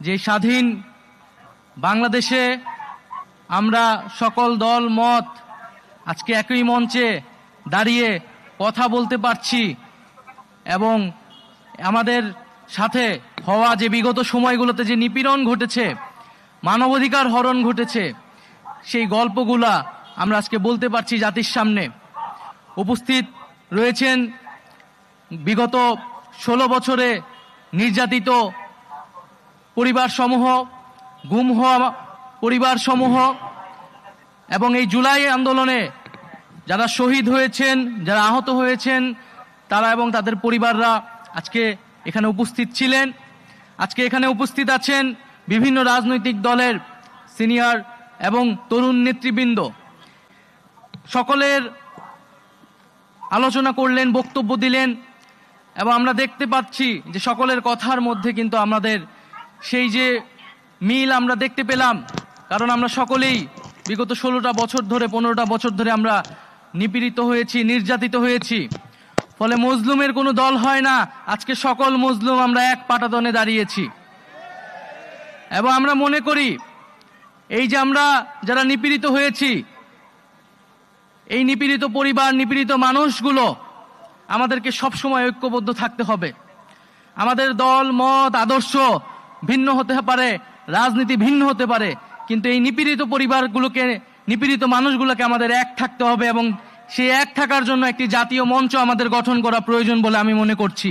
যে স্বাধীন বাংলাদেশে আমরা সকল দল মত আজকে একই মঞ্চে দাঁড়িয়ে কথা বলতে পারছি এবং আমাদের সাথে হওয়া যে বিগত সময়গুলোতে যে নিপীড়ন ঘটেছে, মানবাধিকার হরণ ঘটেছে, সেই গল্পগুলা আমরা আজকে বলতে পারছি জাতির সামনে। উপস্থিত রয়েছেন বিগত 16 বছরে নির্যাতিত পরিবারসমূহ, গুম হওয়া পরিবারসমূহ এবং এই জুলাই আন্দোলনে যারা শহীদ হয়েছেন, যারা আহত হয়েছেন, তারা এবং তাদের পরিবাররা আজকে এখানে উপস্থিত ছিলেন। আজকে এখানে উপস্থিত আছেন বিভিন্ন রাজনৈতিক দলের সিনিয়র এবং তরুণ নেতৃবৃন্দ। সকলের আলোচনা করলেন, বক্তব্য দিলেন এবং আমরা দেখতে পাচ্ছি যে সকলের কথার মধ্যে কিন্তু আমাদের সেই যে মিল আমরা দেখতে পেলাম, কারণ আমরা সকলেই বিগত 16টা বছর ধরে, 15টা বছর ধরে আমরা নিপীড়িত হয়েছি, নির্যাতিত হয়েছি। ফলে মজলুমের কোনো দল হয় না, আজকে সকল মজলুম আমরা এক পাটাতনে দাঁড়িয়েছি। এবং আমরা মনে করি এই যে আমরা যারা নিপীড়িত হয়েছি, এই নিপীড়িত পরিবার, নিপীড়িত মানুষগুলো, আমাদেরকে সবসময় ঐক্যবদ্ধ থাকতে হবে। আমাদের দল মত আদর্শ ভিন্ন হতে পারে, রাজনীতি ভিন্ন হতে পারে, কিন্তু এই নিপীড়িত পরিবারগুলোকে, নিপীড়িত মানুষগুলোকে আমাদের এক থাকতে হবে এবং সেই এক থাকার জন্য একটি জাতীয় মঞ্চ আমাদের গঠন করা প্রয়োজন বলে আমি মনে করছি।